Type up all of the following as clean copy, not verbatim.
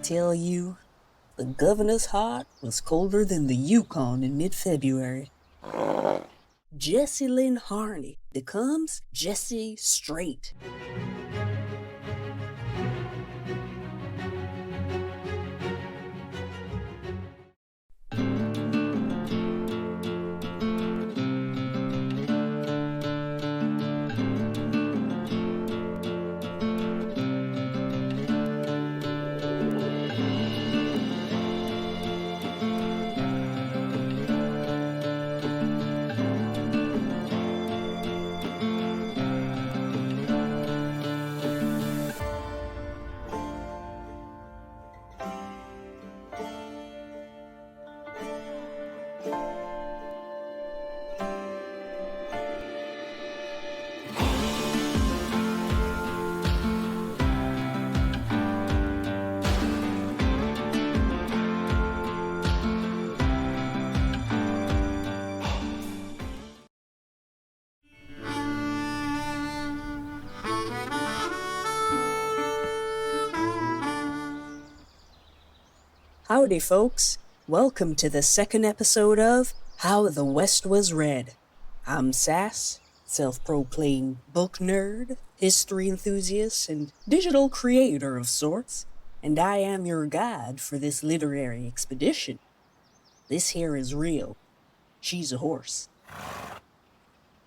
tell you, the governor's heart was colder than the Yukon in mid-February. Jessilyn Harney becomes Jessie Straight. Howdy, folks. Welcome to the second episode of How the West Was Read. I'm Sass, self-proclaimed book nerd, history enthusiast, and digital creator of sorts, and I am your guide for this literary expedition. This here is real. She's a horse.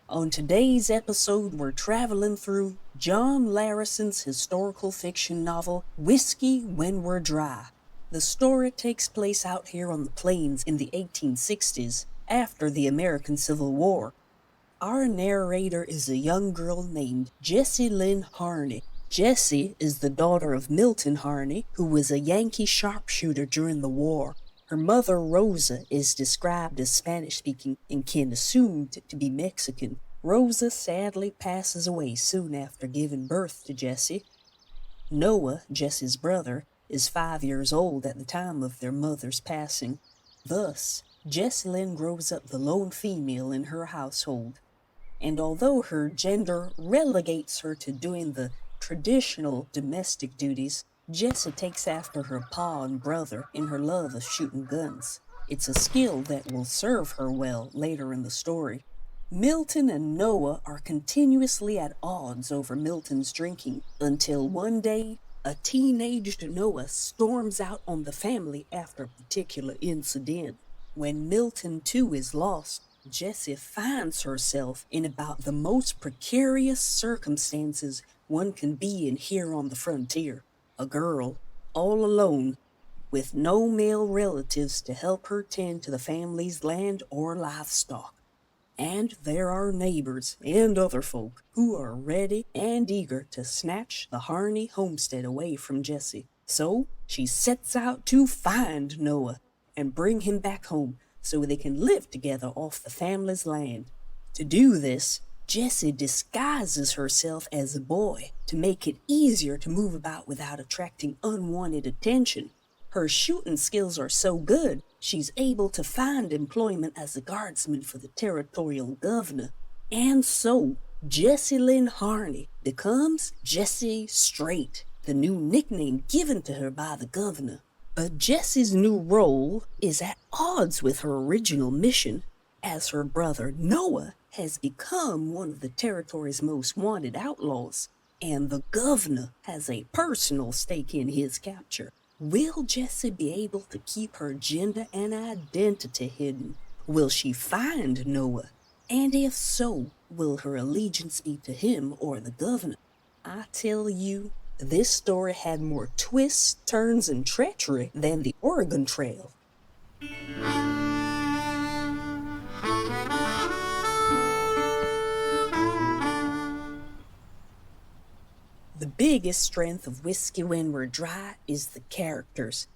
On today's episode, we're traveling through John Larison's historical fiction novel, Whiskey When We're Dry. The story takes place out here on the plains in the 1860s, after the American Civil War. Our narrator is a young girl named Jessilyn Harney. Jessie is the daughter of Milton Harney, who was a Yankee sharpshooter during the war. Her mother, Rosa, is described as Spanish-speaking and can assumed to be Mexican. Rosa sadly passes away soon after giving birth to Jessie. Noah, Jessie's brother, is 5 years old at the time of their mother's passing. Thus, Jessilyn grows up the lone female in her household. And although her gender relegates her to doing the traditional domestic duties, Jessie takes after her pa and brother in her love of shooting guns. It's a skill that will serve her well later in the story. Milton and Noah are continuously at odds over Milton's drinking, until one day, a teenaged Noah storms out on the family after a particular incident. When Milton too is lost, Jessie finds herself in about the most precarious circumstances one can be in here on the frontier. A girl, all alone, with no male relatives to help her tend to the family's land or livestock. And there are neighbors and other folk who are ready and eager to snatch the Harney homestead away from Jessie. So she sets out to find Noah and bring him back home so they can live together off the family's land. To do this, Jessie disguises herself as a boy to make it easier to move about without attracting unwanted attention. Her shooting skills are so good, she's able to find employment as a guardsman for the territorial governor. And so, Jessilyn Harney becomes Jessie Straight, the new nickname given to her by the governor. But Jessie's new role is at odds with her original mission, as her brother Noah has become one of the territory's most wanted outlaws, and the governor has a personal stake in his capture. Will Jessie be able to keep her gender and identity hidden? Will she find Noah? And if so, will her allegiance be to him or the governor? I tell you, this story had more twists, turns, and treachery than the Oregon Trail. The biggest strength of Whiskey When We're Dry is the characters.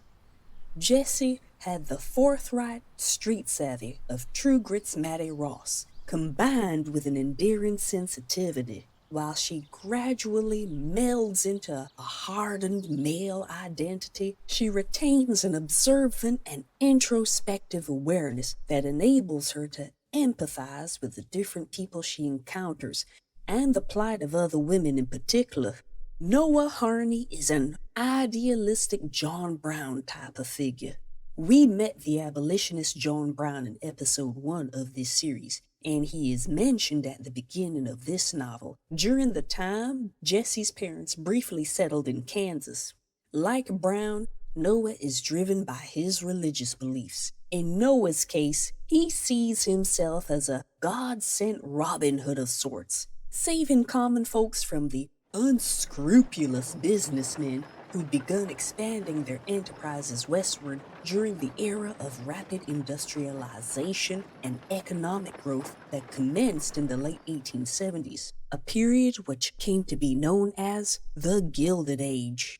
Jessie had the forthright street savvy of True Grit's Maddie Ross, combined with an endearing sensitivity, while she gradually melds into a hardened male identity. She retains an observant and introspective awareness that enables her to empathize with the different people she encounters, and the plight of other women in particular. Noah Harney is an idealistic John Brown type of figure. We met the abolitionist John Brown in episode 1 of this series, and he is mentioned at the beginning of this novel during the time Jesse's parents briefly settled in Kansas. Like Brown, Noah is driven by his religious beliefs. In Noah's case, he sees himself as a God-sent Robin Hood of sorts, saving common folks from the unscrupulous businessmen who'd begun expanding their enterprises westward during the era of rapid industrialization and economic growth that commenced in the late 1870s, a period which came to be known as the Gilded Age.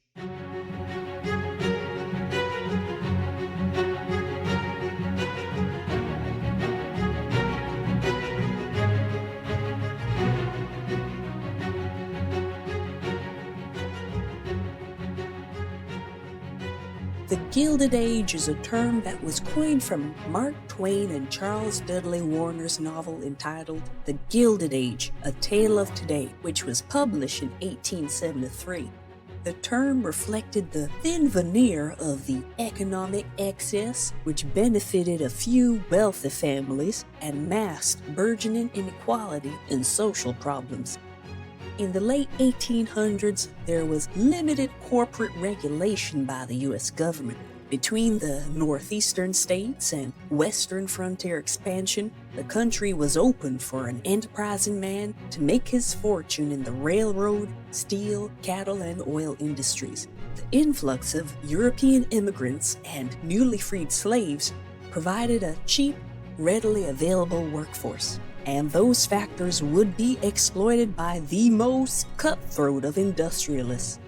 The Gilded Age is a term that was coined from Mark Twain and Charles Dudley Warner's novel entitled The Gilded Age, A Tale of Today, which was published in 1873. The term reflected the thin veneer of the economic excess which benefited a few wealthy families and masked burgeoning inequality and social problems. In the late 1800s, there was limited corporate regulation by the U.S. government. Between the northeastern states and western frontier expansion, the country was open for an enterprising man to make his fortune in the railroad, steel, cattle, and oil industries. The influx of European immigrants and newly freed slaves provided a cheap, readily available workforce. And those factors would be exploited by the most cutthroat of industrialists.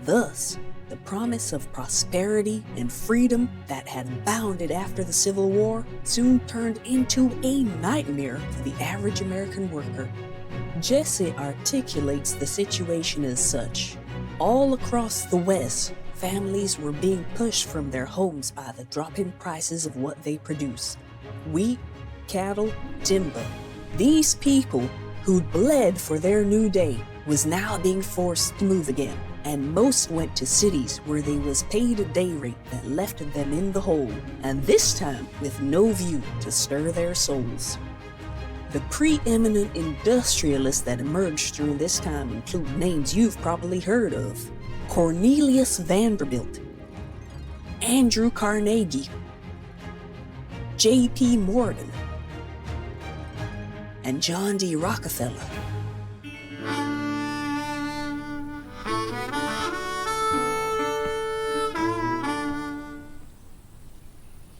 Thus, the promise of prosperity and freedom that had abounded after the Civil War soon turned into a nightmare for the average American worker. Jesse articulates the situation as such. All across the West, families were being pushed from their homes by the dropping prices of what they produce: wheat, cattle, timber. These people who'd bled for their new day was now being forced to move again, and most went to cities where they was paid a day rate that left them in the hole, and this time with no view to stir their souls. The preeminent industrialists that emerged during this time include names you've probably heard of: Cornelius Vanderbilt, Andrew Carnegie, J.P. Morgan, and John D. Rockefeller.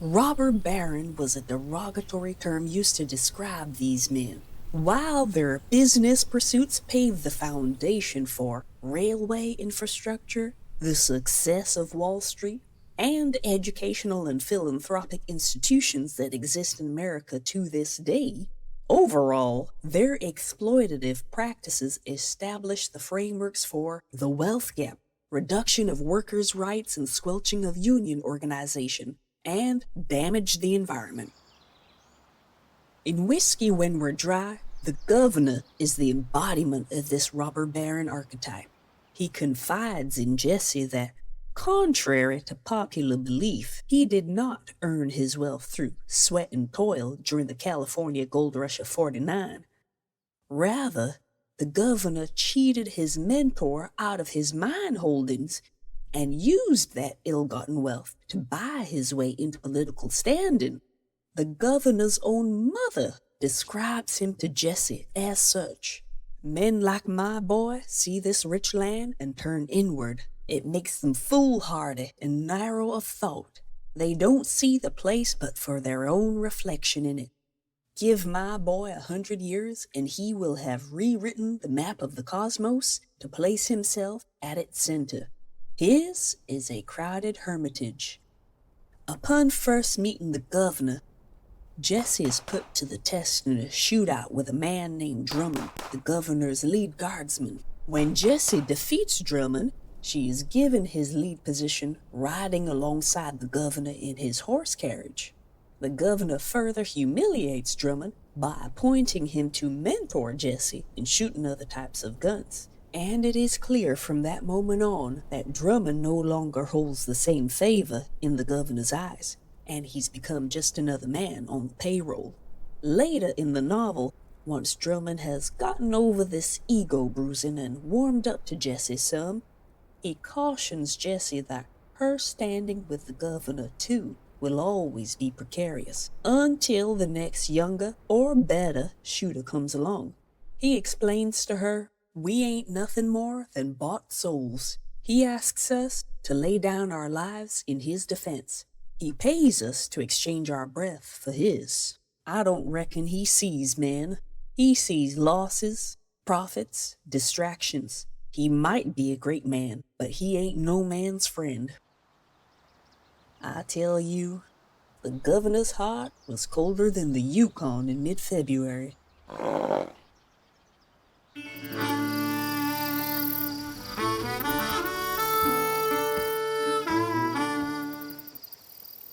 Robber baron was a derogatory term used to describe these men. While their business pursuits paved the foundation for railway infrastructure, the success of Wall Street, and educational and philanthropic institutions that exist in America to this day, overall, their exploitative practices established the frameworks for the wealth gap, reduction of workers' rights and squelching of union organization, and damaged the environment. In Whiskey When We're Dry, the governor is the embodiment of this robber baron archetype. He confides in Jesse that, contrary to popular belief, he did not earn his wealth through sweat and toil during the California gold rush of '49. Rather, the governor cheated his mentor out of his mine holdings and used that ill-gotten wealth to buy his way into political standing. The governor's own mother describes him to Jesse as such. Men like my boy see this rich land and turn inward. It makes them foolhardy and narrow of thought. They don't see the place but for their own reflection in it. Give my boy 100 years and he will have rewritten the map of the cosmos to place himself at its center. His is a crowded hermitage. Upon first meeting the governor, Jesse is put to the test in a shootout with a man named Drummond, the governor's lead guardsman. When Jesse defeats Drummond, she is given his lead position riding alongside the governor in his horse carriage. The governor further humiliates Drummond by appointing him to mentor Jesse in shooting other types of guns. And it is clear from that moment on that Drummond no longer holds the same favor in the governor's eyes, and he's become just another man on the payroll. Later in the novel, once Drummond has gotten over this ego bruising and warmed up to Jessie some, he cautions Jessie that her standing with the governor, too, will always be precarious until the next younger or better shooter comes along. He explains to her, we ain't nothing more than bought souls. He asks us to lay down our lives in his defense. He pays us to exchange our breath for his. I don't reckon he sees men. He sees losses, profits, distractions. He might be a great man, but he ain't no man's friend. I tell you, the governor's heart was colder than the Yukon in mid-February.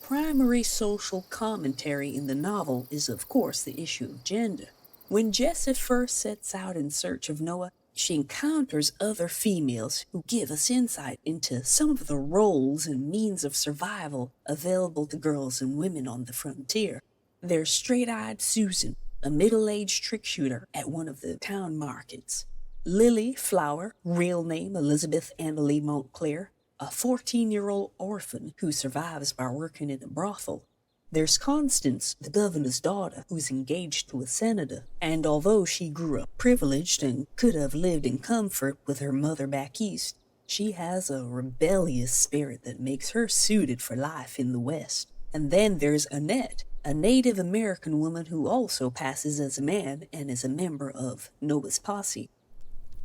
Primary social commentary in the novel is, of course, the issue of gender. When Jess first sets out in search of Noah, she encounters other females who give us insight into some of the roles and means of survival available to girls and women on the frontier. There's straight-eyed Susan, a middle-aged trick shooter at one of the town markets. Lily Flower, real name Elizabeth Emily Montclair, a 14-year-old orphan who survives by working in a brothel. There's Constance, the governor's daughter, who's engaged to a senator, and although she grew up privileged and could have lived in comfort with her mother back east, she has a rebellious spirit that makes her suited for life in the West. And then there's Annette, a Native American woman who also passes as a man and is a member of Noah's posse.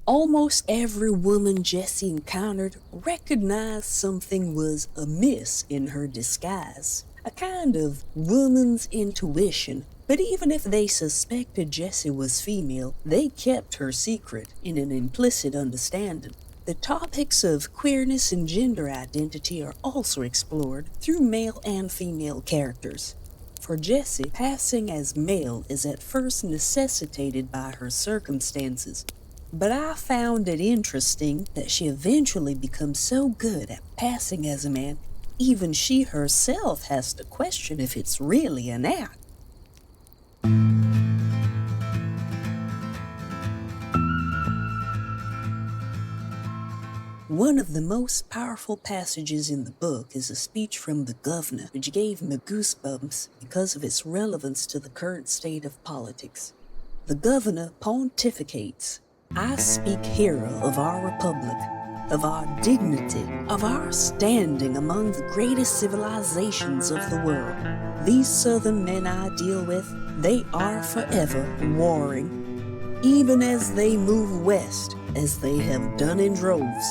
Almost every woman Jessie encountered recognized something was amiss in her disguise. A kind of woman's intuition, but even if they suspected Jessie was female, they kept her secret in an implicit understanding. The topics of queerness and gender identity are also explored through male and female characters. For Jessie, passing as male is at first necessitated by her circumstances, but I found it interesting that she eventually becomes so good at passing as a man even she herself has to question if it's really an act. One of the most powerful passages in the book is a speech from the governor, which gave me goosebumps because of its relevance to the current state of politics. The governor pontificates, I speak here of our republic, of our dignity, of our standing among the greatest civilizations of the world. These southern men I deal with, they are forever warring. Even as they move west, as they have done in droves,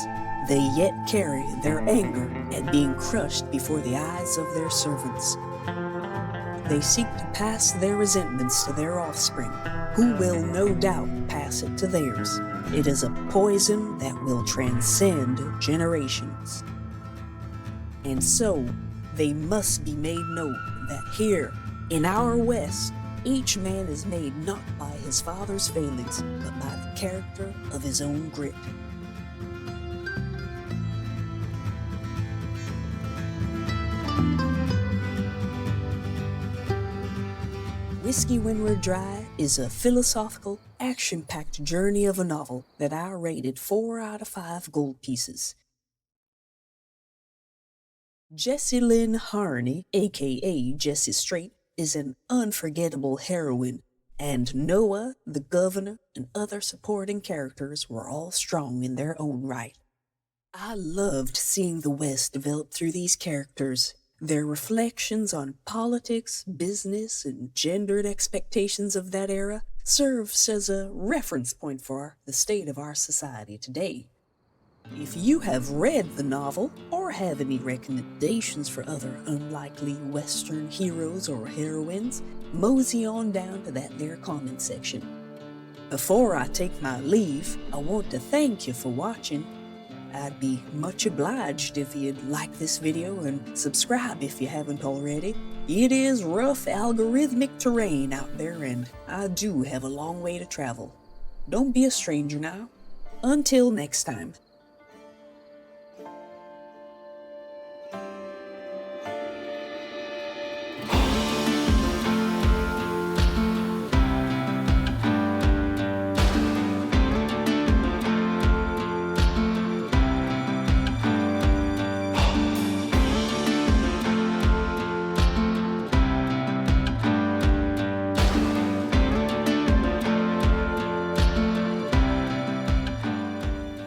they yet carry their anger at being crushed before the eyes of their servants. They seek to pass their resentments to their offspring, who will no doubt pass it to theirs. It is a poison that will transcend generations. And so, they must be made known that here, in our West, each man is made not by his father's failings, but by the character of his own grit. Whiskey When We're Dry is a philosophical, action-packed journey of a novel that I rated 4 out of 5 gold pieces. Jessilyn Harney, aka Jessie Straight, is an unforgettable heroine, and Noah, the governor, and other supporting characters were all strong in their own right. I loved seeing the West develop through these characters. Their reflections on politics, business, and gendered expectations of that era serves as a reference point for the state of our society today. If you have read the novel or have any recommendations for other unlikely Western heroes or heroines, mosey on down to that there comment section. Before I take my leave, I want to thank you for watching. I'd be much obliged if you'd like this video and subscribe if you haven't already. It is rough algorithmic terrain out there and I do have a long way to travel. Don't be a stranger now. Until next time.